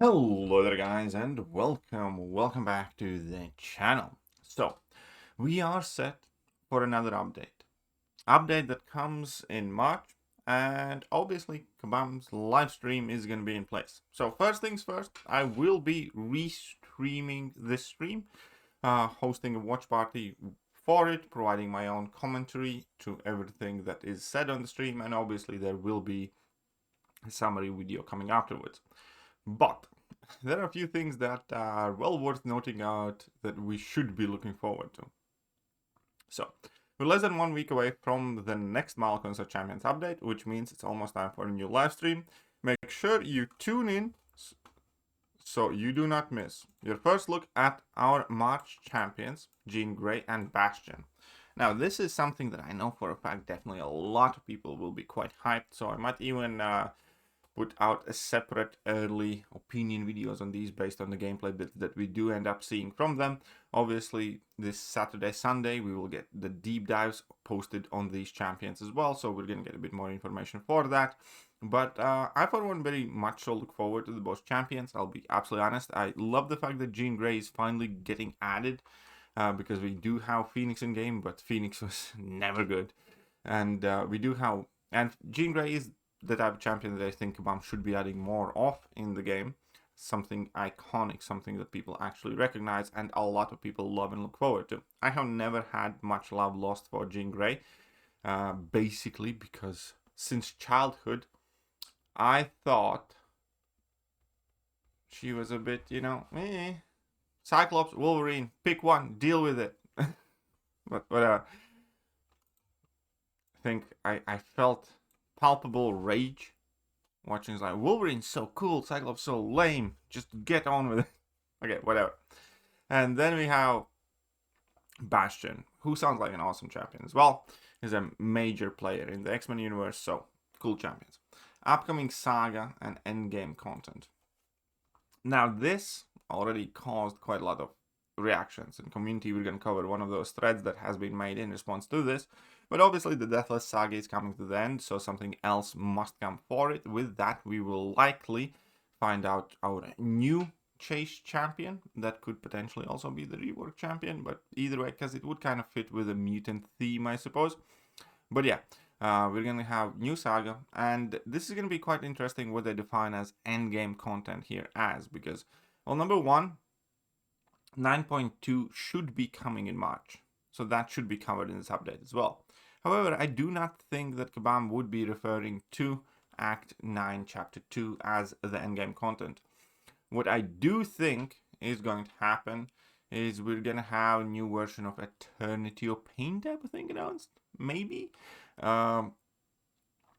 Hello there guys and welcome back to the channel. So we are set for another update that comes in March, and obviously Kabam's live stream is going to be in place. So first things first, I will be restreaming this stream, hosting a watch party for it, providing my own commentary to everything that is said on the stream, and obviously there will be a summary video coming afterwards. But there are a few things that are well worth noting out that we should be looking forward to. So, we're less than 1 week away from the next Malcon's Champions update, which means it's almost time for a new live stream. Make sure you tune in so you do not miss your first look at our March champions, Jean Grey and Bastion. Now, this is something that I know for a fact definitely a lot of people will be quite hyped, so I might even put out a separate early opinion videos on these based on the gameplay that we do end up seeing from them. Obviously, this Saturday, Sunday, we will get the deep dives posted on these champions as well, so we're going to get a bit more information for that. But I, for one, very much so look forward to the both champions. I'll be absolutely honest. I love the fact that Jean Grey is finally getting added, because we do have Phoenix in game, but Phoenix was never good. And we do have... And Jean Grey is the type of champion that I think Kabam should be adding more of in the game. Something iconic, something that people actually recognize and a lot of people love and look forward to. I have never had much love lost for Jean Grey, basically because since childhood, I thought she was a bit, Cyclops, Wolverine, pick one, deal with it. But whatever. I think I felt palpable rage watching. Like, Wolverine's so cool, Cyclops so lame, just get on with it. Okay, whatever. And then we have Bastion, who sounds like an awesome champion as well. He's a major player in the X-Men universe, so cool champions. Upcoming Saga and Endgame content. Now, this already caused quite a lot of reactions in community. We're going to cover one of those threads that has been made in response to this. But obviously the Deathless Saga is coming to the end, so something else must come for it. With that, we will likely find out our new Chase champion. That could potentially also be the rework champion, but either way, because it would kind of fit with a mutant theme, I suppose. But yeah, we're going to have new Saga, and this is going to be quite interesting what they define as endgame content here as, because, well, number one, 9.2 should be coming in March, so that should be covered in this update as well. However, I do not think that Kabam would be referring to Act 9, Chapter 2 as the endgame content. What I do think is going to happen is we're going to have a new version of Eternity of Pain type of thing announced. Maybe.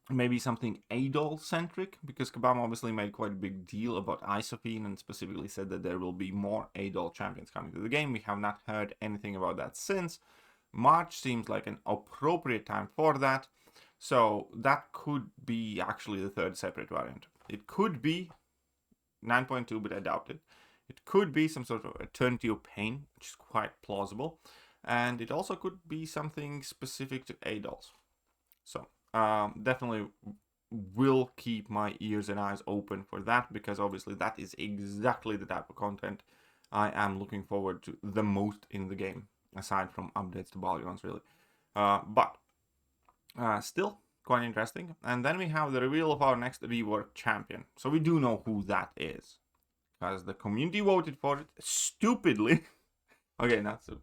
Maybe something Adol-centric, because Kabam obviously made quite a big deal about Isophene and specifically said that there will be more Adol champions coming to the game. We have not heard anything about that since. March seems like an appropriate time for that, so that could be actually the third separate variant. It could be 9.2, but I doubt it. It could be some sort of Eternity of Pain, which is quite plausible, and it also could be something specific to Adols. So definitely will keep my ears and eyes open for that, because obviously that is exactly the type of content I am looking forward to the most in the game, aside from updates to polygons, really. But still quite interesting. And then we have the reveal of our next rework champion. So we do know who that is, because the community voted for it stupidly. Okay, not so,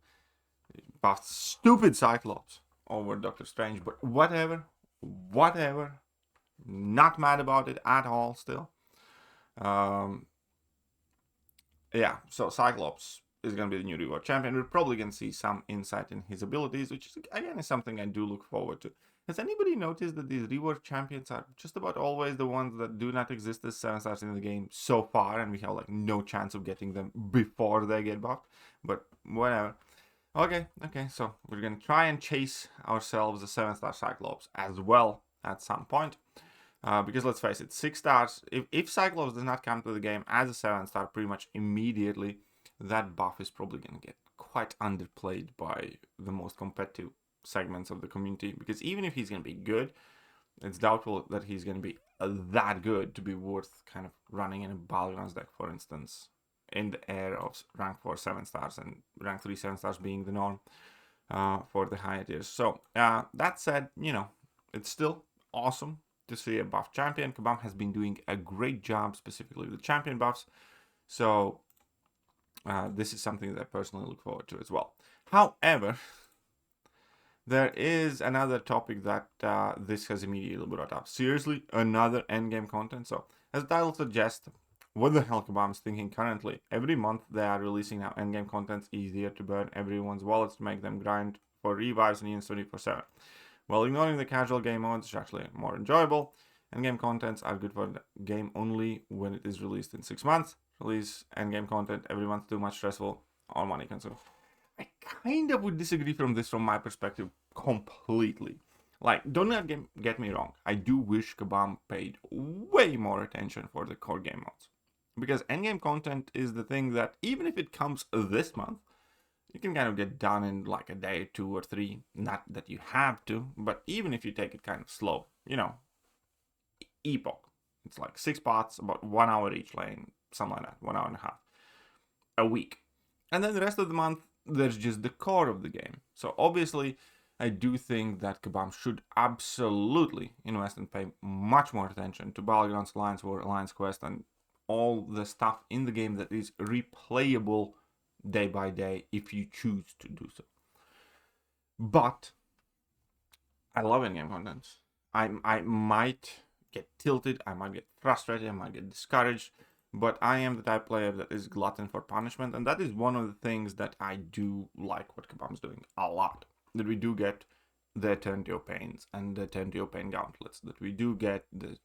but stupid Cyclops over Doctor Strange, but whatever. Not mad about it at all still. Yeah, so Cyclops is going to be the new rework champion. We're probably going to see some insight in his abilities, which is, again, is something I do look forward to. Has anybody noticed that these rework champions are just about always the ones that do not exist as 7 stars in the game so far, and we have like no chance of getting them before they get buffed? But whatever. Okay, so we're going to try and chase ourselves a 7-star Cyclops as well at some point. Because let's face it, 6 stars, if Cyclops does not come to the game as a 7-star pretty much immediately, that buff is probably going to get quite underplayed by the most competitive segments of the community. Because even if he's going to be good, It's doubtful that he's going to be that good to be worth kind of running in a Battlegrounds deck, for instance, in the era of rank 4 7 stars and rank 3 7 stars being the norm for the higher tiers. So that said, you know, it's still awesome to see a buff champion. Kabam has been doing a great job specifically with the champion buffs. So this is something that I personally look forward to as well. However, there is another topic that this has immediately brought up. Seriously, another endgame content? So, as the title suggests, what the hell Kabam is thinking currently? Every month they are releasing now endgame contents easier to burn everyone's wallets to make them grind for revives and units 24/7. While ignoring the casual game modes, which are actually more enjoyable, endgame contents are good for the game only when it is released in 6 months. Release endgame content every month too much stressful, all money consumed. I kind of would disagree from my perspective completely. Like, don't get me wrong. I do wish Kabam paid way more attention for the core game modes. Because endgame content is the thing that, even if it comes this month, you can kind of get done in like a day, 2 or 3. Not that you have to, but even if you take it kind of slow, you know, Epoch. It's like 6 pots, about 1 hour each lane, something like that, 1 hour and a half a week. And then the rest of the month, there's just the core of the game. So obviously, I do think that Kabam should absolutely invest and pay much more attention to Battlegrounds, Alliance War, Alliance Quest, and all the stuff in the game that is replayable day by day if you choose to do so. But I love in-game content. I might get tilted, I might get frustrated, I might get discouraged, but I am the type of player that is glutton for punishment, and that is one of the things that I do like what Kabam's doing a lot. That we do get the Eternity of Pains and the Eternity of Pain gauntlets, that we do get the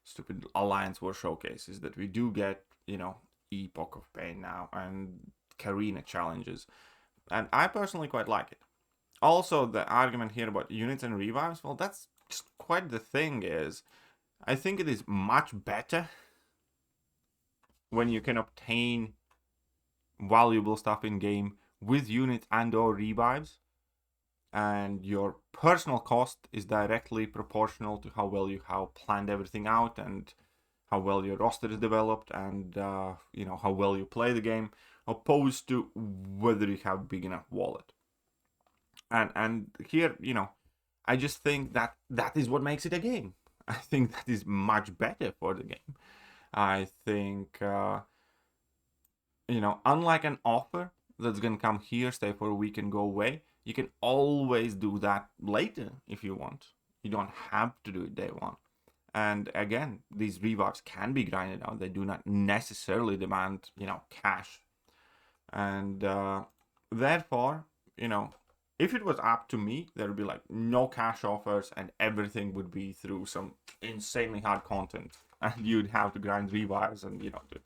stupid Alliance War showcases, that we do get, you know, Epoch of Pain now, and Karina challenges. And I personally quite like it. Also, the argument here about units and revives, well, that's just quite the thing is, I think it is much better when you can obtain valuable stuff in game with units and or revives, and your personal cost is directly proportional to how well you have planned everything out and how well your roster is developed and you know, how well you play the game, opposed to whether you have a big enough wallet. And here, you know, I just think that is what makes it a game. I think that is much better for the game. I think, you know, unlike an offer that's going to come here, stay for a week and go away, you can always do that later if you want. You don't have to do it day one. And again, these revives can be grinded out. They do not necessarily demand, you know, cash. And therefore, you know, if it was up to me, there would be like no cash offers and everything would be through some insanely hard content. And you'd have to grind revives and, you know, do it.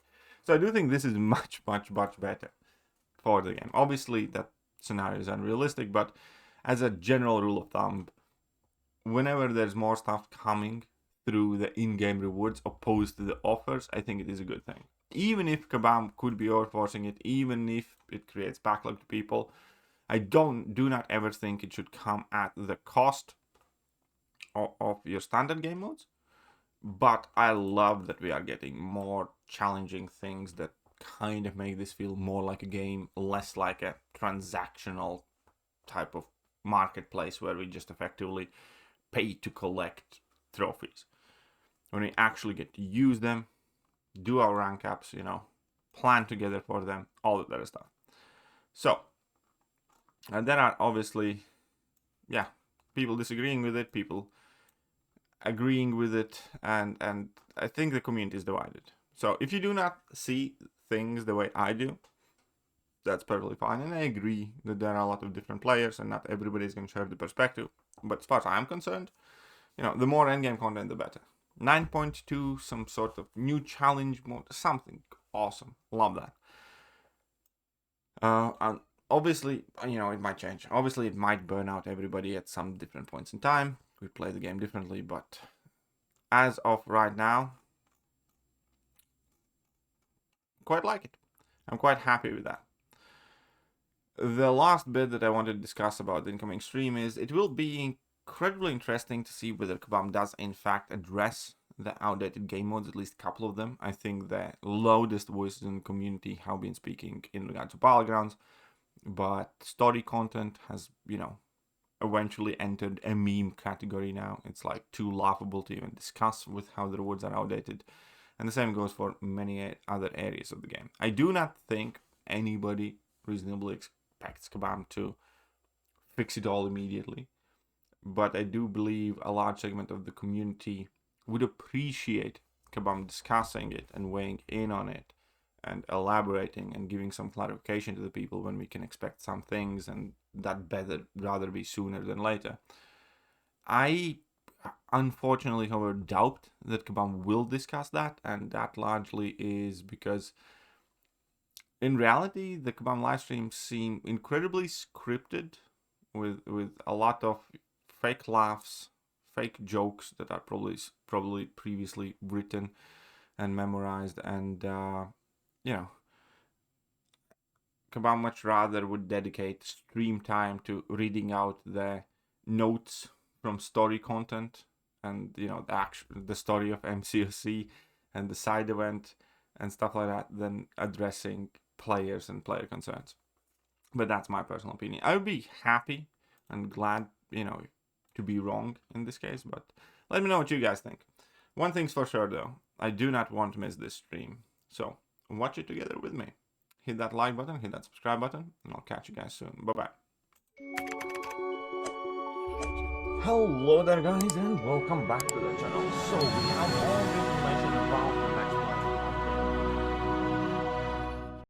So I do think this is much, much, much better for the game. Obviously, that scenario is unrealistic, but as a general rule of thumb, whenever there's more stuff coming through the in-game rewards opposed to the offers, I think it is a good thing. Even if Kabam could be overforcing it, even if it creates backlog to people, I do not ever think it should come at the cost of your standard game modes. But I love that we are getting more challenging things that kind of make this feel more like a game, less like a transactional type of marketplace where we just effectively pay to collect trophies. When we actually get to use them, do our rank ups, you know, plan together for them, all that other stuff. So, and there are obviously, yeah, people disagreeing with it, people agreeing with it, and I think the community is divided. So if you do not see things the way I do, that's perfectly fine, and I agree that there are a lot of different players and not everybody is going to share the perspective. But as far as I'm concerned, you know, the more endgame content, the better. 9.2, some sort of new challenge mode, something awesome. Love that. And obviously, you know, it might change. Obviously, it might burn out everybody at some different points in time. We play the game differently, but as of right now, quite like it. I'm quite happy with that. The last bit that I wanted to discuss about the incoming stream is it will be incredibly interesting to see whether Kabam does in fact address the outdated game modes, at least a couple of them. I think the loudest voices in the community have been speaking in regard to Battlegrounds, but story content has, eventually entered a meme category now. It's like too laughable to even discuss with how the rewards are outdated. And the same goes for many other areas of the game. I do not think anybody reasonably expects Kabam to fix it all immediately, but I do believe a large segment of the community would appreciate Kabam discussing it and weighing in on it and elaborating and giving some clarification to the people when we can expect some things, and that better rather be sooner than later. I unfortunately, however, doubt that Kabam will discuss that, and that largely is because in reality the Kabam live streams seem incredibly scripted with a lot of fake laughs, fake jokes that are probably previously written and memorized, and Kabam much rather would dedicate stream time to reading out the notes from story content and the story of MCOC and the side event and stuff like that than addressing players and player concerns. But that's my personal opinion. I would be happy and glad, to be wrong in this case, but let me know what you guys think. One thing's for sure though, I do not want to miss this stream, so watch it together with me. Hit that like button, hit that subscribe button, and I'll catch you guys soon. Bye-bye. Hello there guys, and welcome back to the channel. So we have all the information about